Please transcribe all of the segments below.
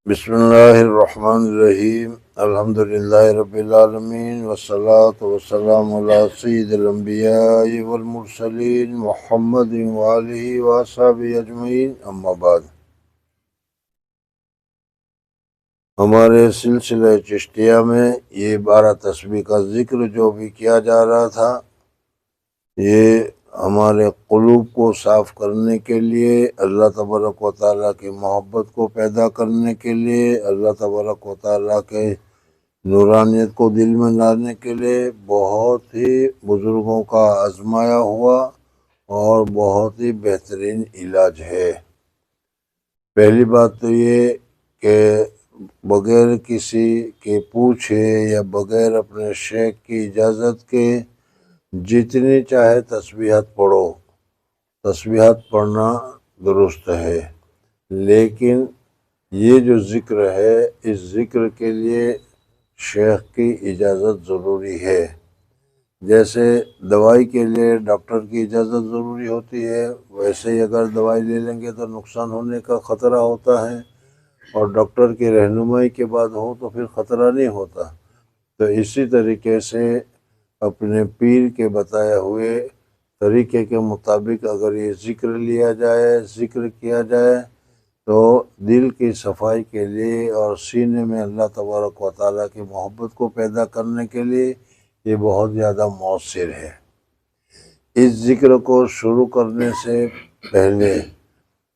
بسم اللہ الرحمن الرحیم الحمد للہ رب العالمین والصلاة والسلام علی سید الانبیاء والمرسلین محمد وآلہ وصحبہ اجمعین اما بعد۔ ہمارے سلسلہ چشتیہ میں یہ 12 تسبیح کا ذکر جو بھی کیا جا رہا تھا، یہ ہمارے قلوب کو صاف کرنے کے لیے، اللہ تبارک و تعالیٰ کی محبت کو پیدا کرنے کے لیے، اللہ تبارک و تعالیٰ کے نورانیت کو دل میں لانے کے لیے بہت ہی بزرگوں کا آزمایا ہوا اور بہت ہی بہترین علاج ہے۔ پہلی بات تو یہ کہ بغیر کسی کے پوچھے یا بغیر اپنے شیخ کی اجازت کے جتنی چاہے تسبیحات پڑھو، تسبیحات پڑھنا درست ہے، لیکن یہ جو ذکر ہے اس ذکر کے لیے شیخ کی اجازت ضروری ہے۔ جیسے دوائی کے لیے ڈاکٹر کی اجازت ضروری ہوتی ہے، ویسے ہی اگر دوائی لے لیں گے تو نقصان ہونے کا خطرہ ہوتا ہے، اور ڈاکٹر کی رہنمائی کے بعد ہو تو پھر خطرہ نہیں ہوتا۔ تو اسی طریقے سے اپنے پیر کے بتائے ہوئے طریقے کے مطابق اگر یہ ذکر لیا جائے، ذکر کیا جائے، تو دل کی صفائی کے لیے اور سینے میں اللہ تبارک و تعالیٰ کی محبت کو پیدا کرنے کے لیے یہ بہت زیادہ مؤثر ہے۔ اس ذکر کو شروع کرنے سے پہلے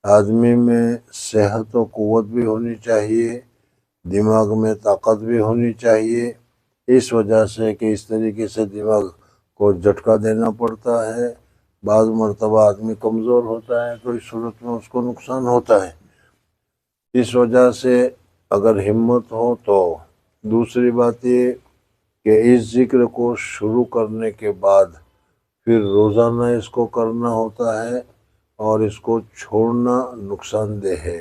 آدمی میں صحت و قوت بھی ہونی چاہیے، دماغ میں طاقت بھی ہونی چاہیے، اس وجہ سے کہ اس طریقے سے دماغ کو جھٹکا دینا پڑتا ہے۔ بعض مرتبہ آدمی کمزور ہوتا ہے تو اس صورت میں اس کو نقصان ہوتا ہے۔ اس وجہ سے اگر ہمت ہو تو دوسری بات یہ کہ اس ذکر کو شروع کرنے کے بعد پھر روزانہ اس کو کرنا ہوتا ہے، اور اس کو چھوڑنا نقصان دہ ہے۔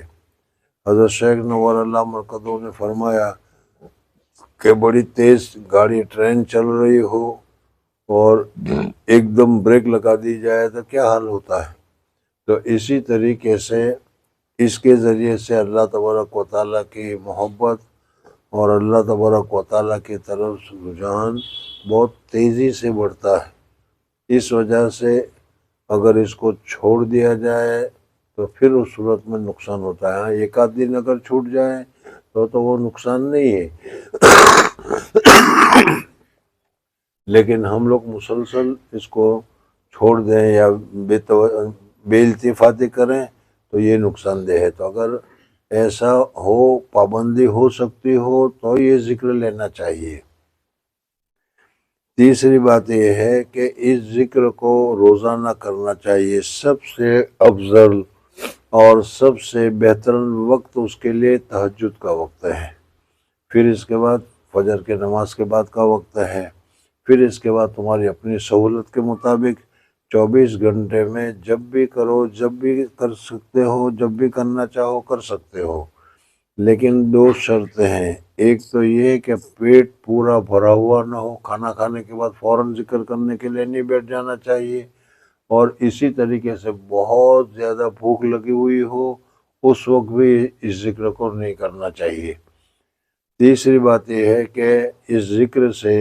حضرت شیخ نور اللہ مرقدہ نے فرمایا کہ بڑی تیز گاڑی ٹرین چل رہی ہو اور ایک دم بریک لگا دی جائے تو کیا حال ہوتا ہے۔ تو اسی طریقے سے اس کے ذریعے سے اللہ تبارک و تعالیٰ کی محبت اور اللہ تبارک و تعالیٰ کی طرف رجحان بہت تیزی سے بڑھتا ہے۔ اس وجہ سے اگر اس کو چھوڑ دیا جائے تو پھر اس صورت میں نقصان ہوتا ہے۔ ایک آدھ دن اگر چھوٹ جائے تو وہ نقصان نہیں ہے، لیکن ہم لوگ مسلسل اس کو چھوڑ دیں یا بے التفاتی کریں تو یہ نقصان دہ ہے۔ تو اگر ایسا ہو، پابندی ہو سکتی ہو تو یہ ذکر لینا چاہیے۔ تیسری بات یہ ہے کہ اس ذکر کو روزانہ کرنا چاہیے۔ سب سے افضل اور سب سے بہترین وقت اس کے لیے تہجد کا وقت ہے، پھر اس کے بعد فجر کے نماز کے بعد کا وقت ہے، پھر اس کے بعد تمہاری اپنی سہولت کے مطابق 24 گھنٹے میں جب بھی کرو، جب بھی کر سکتے ہو، جب بھی کرنا چاہو کر سکتے ہو۔ لیکن 2 شرطیں ہیں۔ ایک تو یہ کہ پیٹ پورا بھرا ہوا نہ ہو، کھانا کھانے کے بعد فوراً ذکر کرنے کے لیے نہیں بیٹھ جانا چاہیے، اور اسی طریقے سے بہت زیادہ بھوک لگی ہوئی ہو اس وقت بھی اس ذکر کو نہیں کرنا چاہیے۔ تیسری بات یہ ہے کہ اس ذکر سے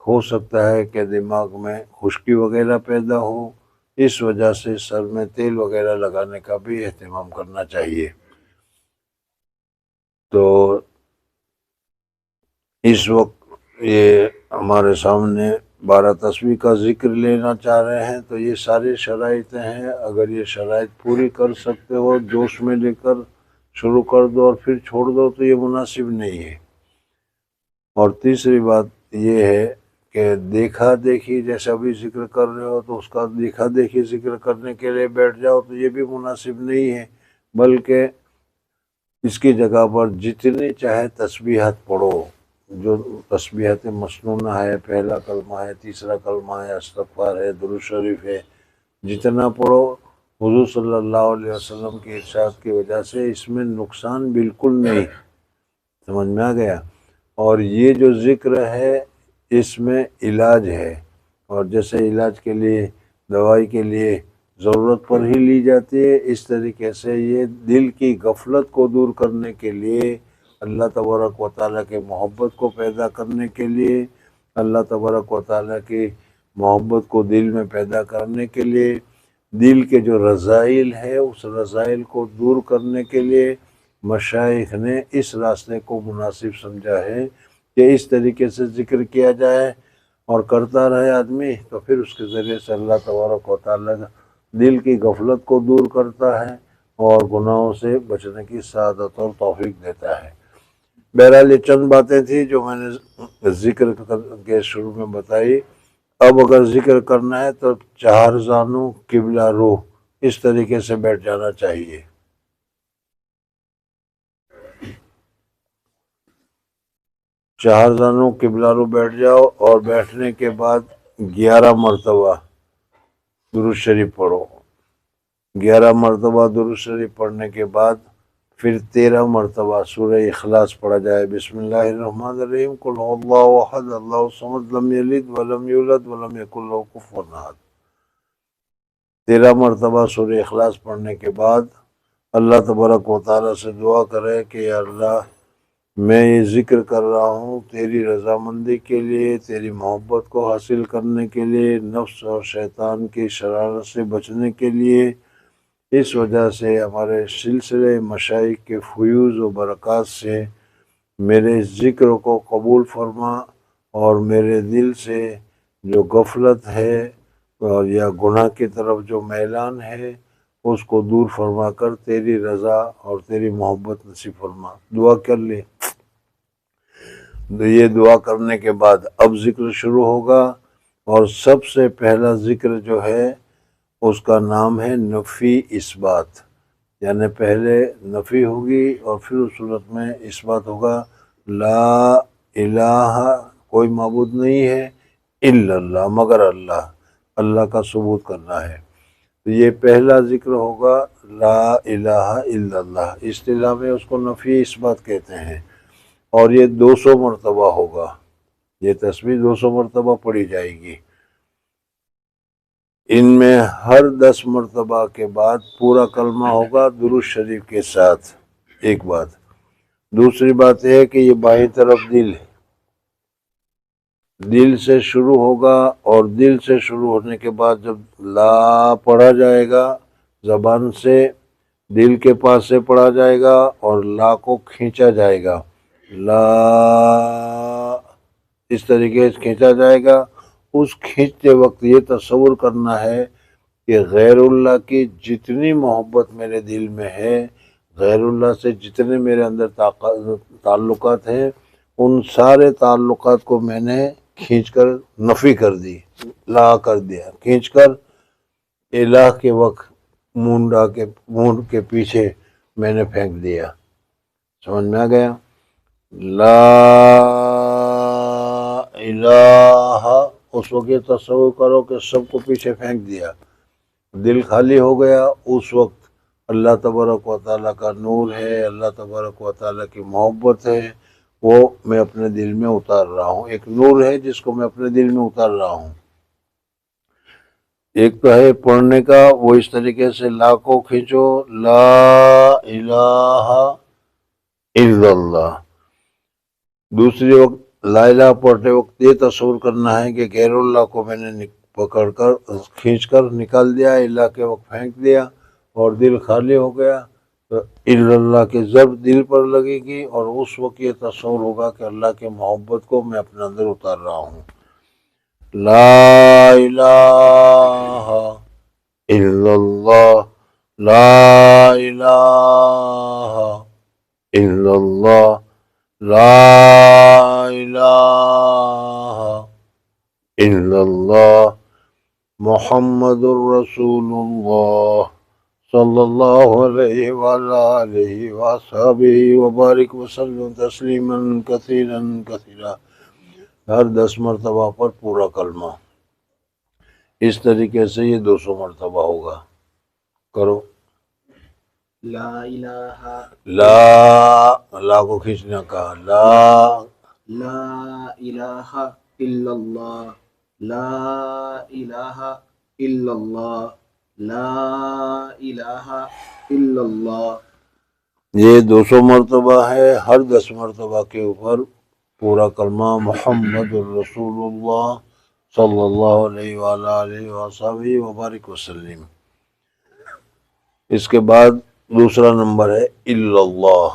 ہو سکتا ہے کہ دماغ میں خشکی وغیرہ پیدا ہو، اس وجہ سے سر میں تیل وغیرہ لگانے کا بھی اہتمام کرنا چاہیے۔ تو اس وقت یہ ہمارے سامنے 12 تسبیح کا ذکر لینا چاہ رہے ہیں، تو یہ ساری شرائط ہیں۔ اگر یہ شرائط پوری کر سکتے ہو، جوش میں لے کر شروع کر دو اور پھر چھوڑ دو تو یہ مناسب نہیں ہے۔ اور تیسری بات یہ ہے کہ دیکھا دیکھی جیسا بھی ذکر کر رہے ہو تو اس کا دیکھا دیکھی ذکر کرنے کے لیے بیٹھ جاؤ تو یہ بھی مناسب نہیں ہے، بلکہ اس کی جگہ پر جتنی چاہے تسبیحات پڑھو، جو تسبیحات مسنونہ ہے، پہلا کلمہ ہے، تیسرا کلمہ ہے، استغفار ہے، درود شریف ہے، جتنا پڑھو۔ حضور صلی اللہ علیہ وسلم کی ارشاد کی وجہ سے اس میں نقصان بالکل نہیں، سمجھ میں آ گیا۔ اور یہ جو ذکر ہے اس میں علاج ہے، اور جیسے علاج کے لیے دوائی کے لیے ضرورت پر ہی لی جاتی ہے۔ اس طریقے سے یہ دل کی غفلت کو دور کرنے کے لیے، اللہ تبارک و تعالیٰ کے محبت کو پیدا کرنے کے لیے، اللہ تبارک و تعالیٰ کی محبت کو دل میں پیدا کرنے کے لیے، دل کے جو رذائل ہے اس رذائل کو دور کرنے کے لیے مشائخ نے اس راستے کو مناسب سمجھا ہے کہ اس طریقے سے ذکر کیا جائے اور کرتا رہے آدمی، تو پھر اس کے ذریعے سے اللہ تبارک و تعالیٰ دل کی غفلت کو دور کرتا ہے اور گناہوں سے بچنے کی سعادت اور توفیق دیتا ہے۔ بہرحال یہ چند باتیں تھیں جو میں نے ذکر کے شروع میں بتائی۔ اب اگر ذکر کرنا ہے تو 4 زانو قبلہ رو اس طریقے سے بیٹھ جانا چاہیے۔ 4 زانو قبلہ رو بیٹھ جاؤ اور بیٹھنے کے بعد 11 مرتبہ درود شریف پڑھو۔ 11 مرتبہ درود شریف پڑھنے کے بعد پھر 13 مرتبہ سورہ اخلاص پڑھا جائے۔ بسم اللہ الرحمن الرحیم، قل هو اللہ احد اللہ الصمد لم یلد ولم یولد ولم یکن له کفوا احد۔ 13 مرتبہ سورہ اخلاص پڑھنے کے بعد اللہ تبارک و تعالیٰ سے دعا کرے کہ یا اللہ میں یہ ذکر کر رہا ہوں تیری رضامندی کے لیے، تیری محبت کو حاصل کرنے کے لیے، نفس اور شیطان کی شرارت سے بچنے کے لیے۔ اس وجہ سے ہمارے سلسلے مشائخ کے فیوز و برکات سے میرے ذکر کو قبول فرما اور میرے دل سے جو غفلت ہے اور یا گناہ کی طرف جو میلان ہے اس کو دور فرما کر تیری رضا اور تیری محبت نصیب فرما۔ دعا کر لے۔ یہ دعا کرنے کے بعد اب ذکر شروع ہوگا اور سب سے پہلا ذکر جو ہے اس کا نام ہے نفی اثبات، یعنی پہلے نفی ہوگی اور پھر اس صورت میں اثبات ہوگا۔ لا الہ، کوئی معبود نہیں ہے، الا اللہ، مگر اللہ، اللہ کا ثبوت کرنا ہے۔ تو یہ پہلا ذکر ہوگا لا الہ الا اللہ، اصطلاح میں اس کو نفی اثبات کہتے ہیں، اور یہ 200 مرتبہ ہوگا۔ یہ تسبیح 200 مرتبہ پڑھی جائے گی۔ ان میں ہر 10 مرتبہ کے بعد پورا کلمہ ہوگا درود شریف کے ساتھ، ایک بات۔ دوسری بات یہ ہے کہ یہ بائیں طرف دل ہے، دل سے شروع ہوگا اور دل سے شروع ہونے کے بعد جب لا پڑھا جائے گا زبان سے، دل کے پاس سے پڑھا جائے گا اور لا کو کھینچا جائے گا، لا اس طریقے سے کھینچا جائے گا۔ اس کھینچتے وقت یہ تصور کرنا ہے کہ غیر اللہ کی جتنی محبت میرے دل میں ہے، غیر اللہ سے جتنے میرے اندر تعلقات ہیں، ان سارے تعلقات کو میں نے کھینچ کر نفی کر دی، لا کر دیا، کھینچ کر الہ کے وقت مونڈ کے پیچھے میں نے پھینک دیا۔ سمجھ میں آ گیا؟ لا الہ، اس وقت یہ تصور کرو کہ سب کو پیچھے پھینک دیا، دل خالی ہو گیا۔ اس وقت اللہ تبارک و تعالیٰ کا نور ہے، اللہ تبارک و تعالیٰ کی محبت ہے، وہ میں اپنے دل میں اتار رہا ہوں، ایک نور ہے جس کو میں اپنے دل میں اتار رہا ہوں۔ ایک تو ہے پڑھنے کا، وہ اس طریقے سے لا کو کھینچو، لا الہ الا اللہ۔ دوسری وقت لا الہ پڑھتے وقت یہ تصور کرنا ہے کہ غیر اللہ کو میں نے پکڑ کر کھینچ کر نکال دیا، الہ کے وقت پھینک دیا اور دل خالی ہو گیا، تو الا اللہ کی ضرب دل پر لگے گی اور اس وقت یہ تصور ہوگا کہ اللہ کی محبت کو میں اپنے اندر اتار رہا ہوں۔ لا الہ الا اللہ، لا الہ الا اللہ، لا الہ الا اللہ، محمد الرسول اللہ صلی اللہ علیہ وعلی آلہ وصحبہ وبارک وسلم تسلیما کثیرا کثیرا۔ ہر 10 مرتبہ پر پورا کلمہ، اس طریقے سے یہ 200 مرتبہ ہوگا۔ کرو۔ لا الہ، لا کو کھینچنا کہا، لا الہ الا اللہ، لا الہ الا اللہ، لا الہ الا اللہ. یہ 200 مرتبہ ہے. ہر 10 مرتبہ کے اوپر پورا کلمہ محمد الرسول اللہ صلی اللہ علیہ وآلہ وصحبہ وبارک وسلم. اس کے بعد دوسرا نمبر ہے الا اللہ.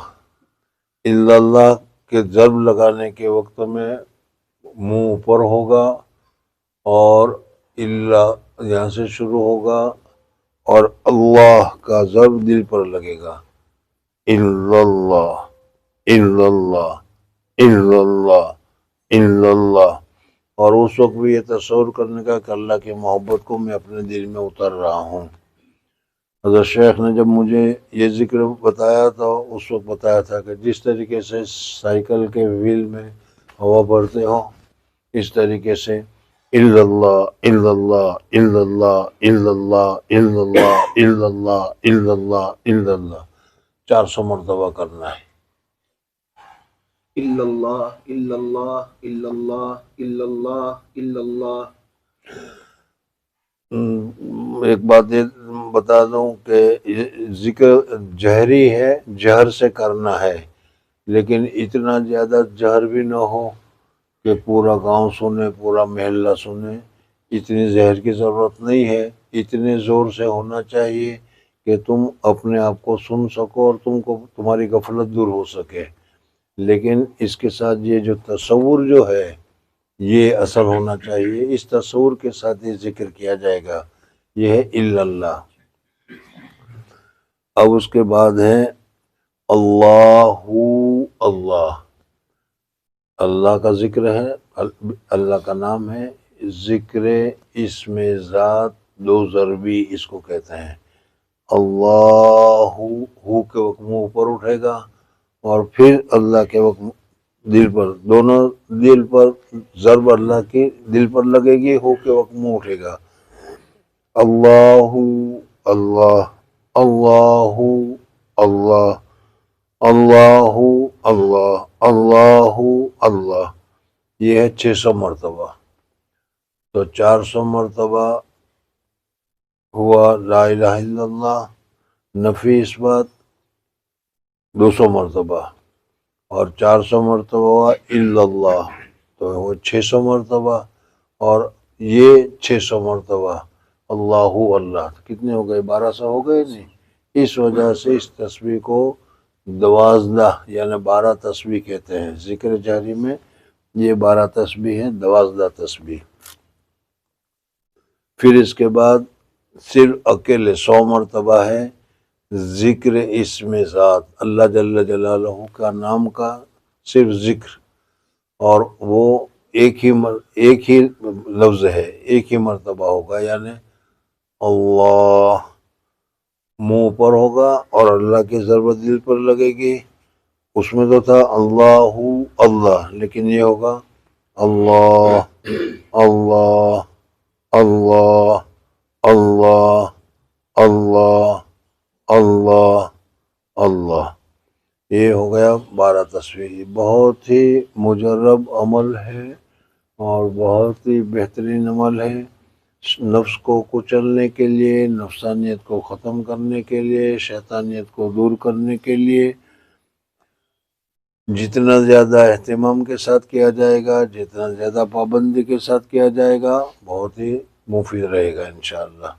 الا اللہ کے ضرب لگانے کے وقت میں منہ اوپر ہوگا اور اللہ یہاں سے شروع ہوگا اور اللہ کا ضرب دل پر لگے گا. الا اللہ الا اللہ الا اللہ الا اللہ. اور اس وقت بھی یہ تصور کرنے کا کہ اللہ کی محبت کو میں اپنے دل میں اتر رہا ہوں. حضرت شیخ نے جب مجھے یہ ذکر بتایا تو اس وقت بتایا تھا کہ جس طریقے سے سائیکل کے وہیل میں ہوا بھرتے ہو اس طریقے سے الا اللہ الا اللہ الا اللہ الا اللہ الا اللہ الا اللہ الا اللہ الا اللہ 400 مرتبہ کرنا ہے. الا اللہ الا اللہ الا اللہ الا اللہ الا اللہ. ایک بات یہ بتا دوں کہ یہ ذکر جہری ہے، جہر سے کرنا ہے، لیکن اتنا زیادہ جہر بھی نہ ہو کہ پورا گاؤں سنے، پورا محلہ سنے. اتنی زہر کی ضرورت نہیں ہے. اتنے زور سے ہونا چاہیے کہ تم اپنے آپ کو سن سکو اور تمہاری غفلت دور ہو سکے. لیکن اس کے ساتھ یہ جو تصور جو ہے یہ اثر ہونا چاہیے. اس تصور کے ساتھ یہ ذکر کیا جائے گا. یہ ہے الا اللہ. اب اس کے بعد ہے اللہ اللہ. اللہ کا ذکر ہے، اللہ کا نام ہے. ذکر اسم ذات دو ضربی اس کو کہتے ہیں. اللہ ہو کے وقت منہ اوپر اٹھے گا اور پھر اللہ کے وقت دل پر، دونوں دل پر ضرب اللہ کی دل پر لگے گی. ہو کے وقت منہ اٹھے گا. اللہ اللہ اللہ اللہ اللہ اللہ اللہ اللہ. یہ ہے 600 مرتبہ. تو 400 مرتبہ ہوا لا الہ الا اللہ، نفی اس بات 200 مرتبہ، اور 400 مرتبہ ہوا الا اللہ تو وہ 600 مرتبہ، اور یہ 600 مرتبہ اللہ اللہ. کتنے ہو گئے؟ 1200 ہو گئے نہیں. اس وجہ سے اس تسبیح کو 12 یعنی 12 تسبیح کہتے ہیں. ذکر جاری میں یہ 12 تسبیح ہیں، 12 تسبیح. پھر اس کے بعد صرف اکیلے 100 مرتبہ ہے ذکر اسم ذات، اللہ جل جلالہ کا نام کا صرف ذکر، اور وہ ایک ہی لفظ ہے، ایک ہی مرتبہ ہوگا. یعنی اللہ منہ پر ہوگا اور اللہ کی ضربت دل پر لگے گی. اس میں تو تھا اللہ اللہ، لیکن یہ ہوگا اللہ اللہ اللہ اللہ اللہ اللہ اللہ. یہ ہو گیا 12 تسبیح. بہت ہی مجرب عمل ہے اور بہت ہی بہترین عمل ہے. نفس کو کچلنے کے لیے، نفسانیت کو ختم کرنے کے لیے، شیطانیت کو دور کرنے کے لیے جتنا زیادہ اہتمام کے ساتھ کیا جائے گا، جتنا زیادہ پابندی کے ساتھ کیا جائے گا، بہت ہی مفید رہے گا انشاءاللہ.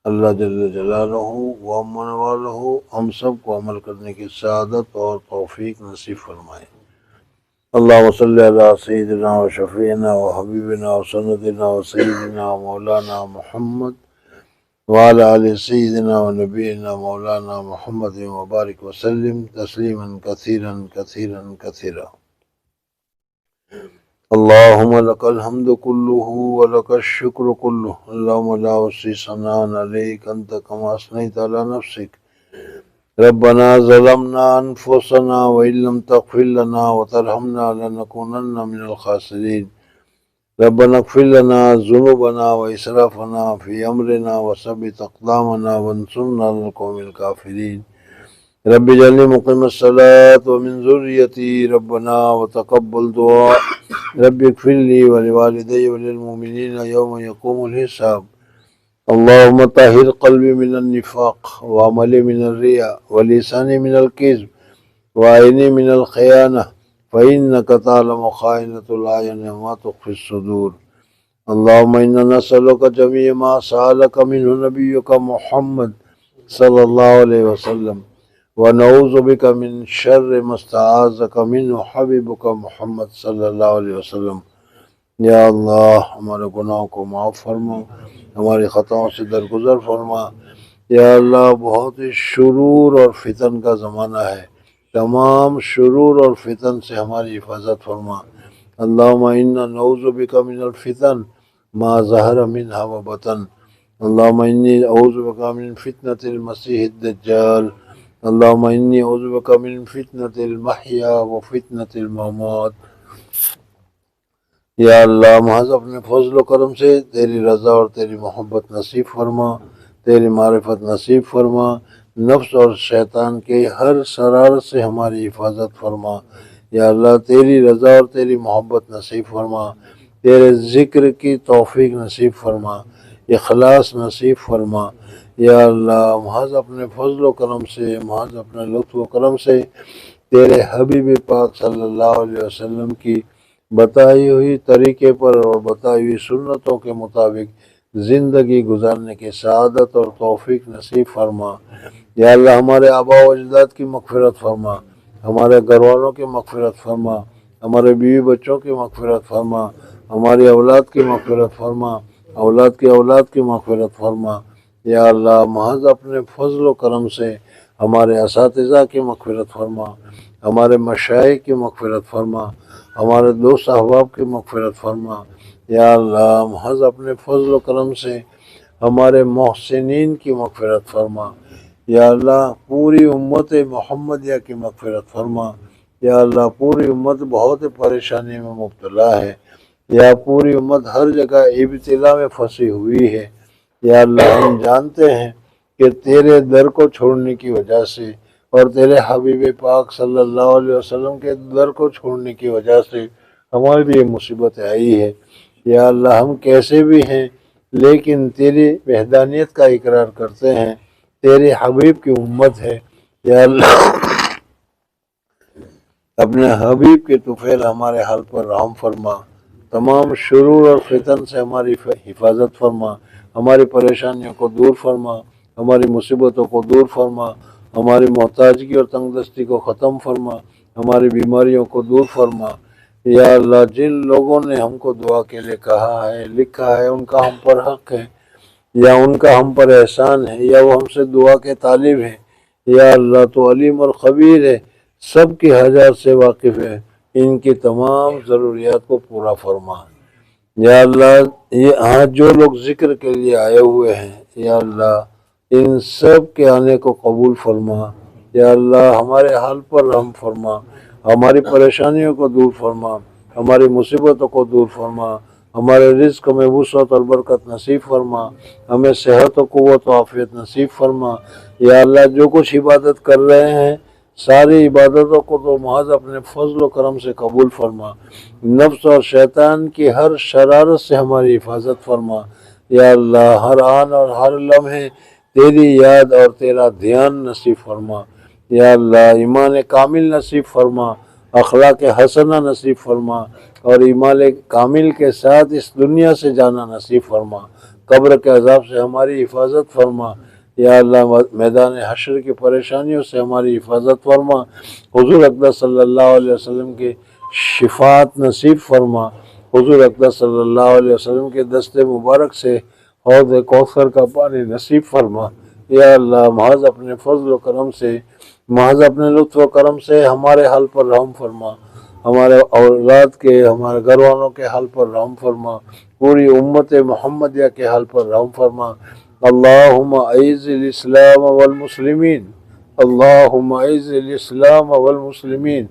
اللہ جل جلالہ و امن والہ ہم سب کو عمل کرنے کی سعادت اور توفیق نصیب فرمائے. اللہم صلی علی سیدنا و شفیعنا و حبیبنا و سندنا و سیدنا و مولانا محمد وعلی آل سیدنا و نبینا مولانا محمد وبارک وسلم تسلیما کثیرا کثیرا کثیرا. اللہم لک الحمد کلہ ولک الشکر کلہ. اللہم لا احصی ثناء علیک انت کما اثنیت علی نفسک. ربنا ظلمنا انفسنا وان لم تغفر لنا وترحمنا لنکونن من الخاسرین. ربنا اغفر لنا ذنوبنا واسرافنا فی امرنا وثبت اقدامنا وانصرنا علی القوم الکافرین. رب اجعلنی مقیم الصلاۃ ومن ذریتی ربنا وتقبل دعاء. رب اغفر لی ولوالدی وللمؤمنین یوم یقوم الحساب. اللهم طهر قلبي من النفاق وعملي من الرياء ولساني من الكذب وعيني من الخيانة فإنك تعلم خائنة الأعين وما تخفي الصدور. اللهم إنا نسألك جميع ما سألك منه نبيك محمد صلى الله عليه وسلم ونعوذ بك من شر ما استعاذك منه حبيبك محمد صلی اللہ علیہ وسلم۔ یا اللہ ہمارے گناہوں کو معاف فرما، ہماری خطاؤں سے درگزر فرما۔ یا اللہ بہت ہی شرور اور فتن کا زمانہ ہے، تمام شرور اور فتن سے ہماری حفاظت فرما۔ اللہم انا نعوذ بک من الفتن ما ظہر منہا و بطن۔ اللہم انی اعوذ بک من فتنة المسیح الدجال۔ اللہم انی اعوذ بک من فتنة المحیا و فتنة الممات۔ یا اللہ محض اپنے فضل و کرم سے تیری رضا اور تیری محبت نصیب فرما، تیری معرفت نصیب فرما، نفس اور شیطان کے ہر شرارت سے ہماری حفاظت فرما۔ یا اللہ تیری رضا اور تیری محبت نصیب فرما، تیرے ذکر کی توفیق نصیب فرما، اخلاص نصیب فرما۔ یا اللہ محض اپنے فضل و کرم سے، محض اپنے لطف و کرم سے تیرے حبیب پاک صلی اللہ علیہ وسلم کی بتائی ہوئی طریقے پر اور بتائی ہوئی سنتوں کے مطابق زندگی گزارنے کی سعادت اور توفیق نصیب فرما۔ یا اللہ ہمارے آباء و اجداد کی مغفرت فرما، ہمارے گھر والوں کی مغفرت فرما، ہمارے بیوی بچوں کی مغفرت فرما، ہماری اولاد کی مغفرت فرما، اولاد کی اولاد کی مغفرت فرما۔ یا اللہ محض اپنے فضل و کرم سے ہمارے اساتذہ کی مغفرت فرما، ہمارے مشائخ کی مغفرت فرما، ہمارے دوست احباب کی مغفرت فرما۔ یا اللہ محض اپنے فضل و کرم سے ہمارے محسنین کی مغفرت فرما۔ یا اللہ پوری امت محمدیہ کی مغفرت فرما۔ یا اللہ پوری امت بہت پریشانی میں مبتلا ہے، یا پوری امت ہر جگہ ابتلا میں پھنسی ہوئی ہے۔ یا اللہ ہم جانتے ہیں کہ تیرے در کو چھوڑنے کی وجہ سے اور تیرے حبیب پاک صلی اللہ علیہ وسلم کے در کو چھوڑنے کی وجہ سے ہمارے لیے مصیبت آئی ہے۔ یا اللہ ہم کیسے بھی ہیں لیکن تیری وحدانیت کا اقرار کرتے ہیں، تیرے حبیب کی امت ہے۔ یا اللہ اپنے حبیب کے طفیل ہمارے حال پر رحم فرما، تمام شرور اور فتن سے ہماری حفاظت فرما، ہماری پریشانیوں کو دور فرما، ہماری مصیبتوں کو دور فرما، ہماری محتاجگی اور تنگ دستی کو ختم فرما، ہماری بیماریوں کو دور فرما۔ یا اللہ جن لوگوں نے ہم کو دعا کے لیے کہا ہے، لکھا ہے، ان کا ہم پر حق ہے یا ان کا ہم پر احسان ہے یا وہ ہم سے دعا کے طالب ہے۔ یا اللہ تو علیم اور خبیر ہے، سب کی حاجات سے واقف ہے، ان کی تمام ضروریات کو پورا فرما۔ یا اللہ یہاں جو لوگ ذکر کے لیے آئے ہوئے ہیں، یا اللہ ان سب کے آنے کو قبول فرما۔ یا اللہ ہمارے حال پر رحم فرما، ہماری پریشانیوں کو دور فرما، ہماری مصیبتوں کو دور فرما، ہمارے رزق میں وسعت اور برکت نصیب فرما، ہمیں صحت و قوت و عافیت نصیب فرما۔ یا اللہ جو کچھ عبادت کر رہے ہیں ساری عبادتوں کو تو محض اپنے فضل و کرم سے قبول فرما، نفس اور شیطان کی ہر شرارت سے ہماری حفاظت فرما۔ یا اللہ ہر آن اور ہر لمحے تیری یاد اور تیرا دھیان نصیب فرما۔ یا اللہ ایمان کامل نصیب فرما، اخلاق حسنہ نصیب فرما اور ایمان کامل کے ساتھ اس دنیا سے جانا نصیب فرما۔ قبر کے عذاب سے ہماری حفاظت فرما۔ یا اللہ میدان حشر کی پریشانیوں سے ہماری حفاظت فرما، حضور اقدس صلی اللہ علیہ وسلم کی شفاعت نصیب فرما، حضور اقدس صلی اللہ علیہ وسلم کے دست مبارک سے حوض کوثر کا پانی نصیب فرما۔ یا اللہ محض اپنے فضل و کرم سے، محض اپنے لطف و کرم سے ہمارے حال پر رحم فرما، ہمارے اولاد کے، ہمارے گھر والوں کے حال پر رحم فرما، پوری امت محمدیہ کے حال پر رحم فرما۔ اللہم اعز الاسلام والمسلمین، اللہم اعز الاسلام والمسلمین،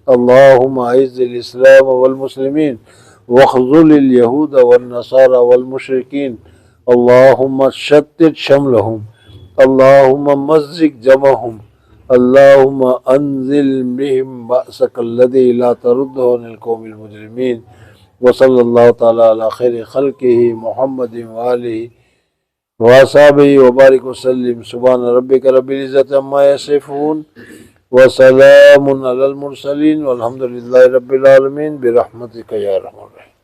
اللہم اعز الاسلام والمسلمین واخذل اليہود والنصارى والمشرکین، اللہم شتت شملہم، اللہم مزق جمعہم، اللہم انزل بہم بأسک الذی لا ترده عن القوم المجرمین۔ وصلی اللہ تعالی علی خیر خلقہ محمد وآلہ وأصحابه وبارك وسلم. سبحان ربك رب العزة عما يصفون وسلام على المرسلين والحمد لله رب العالمين برحمتك يا أرحم الراحمين.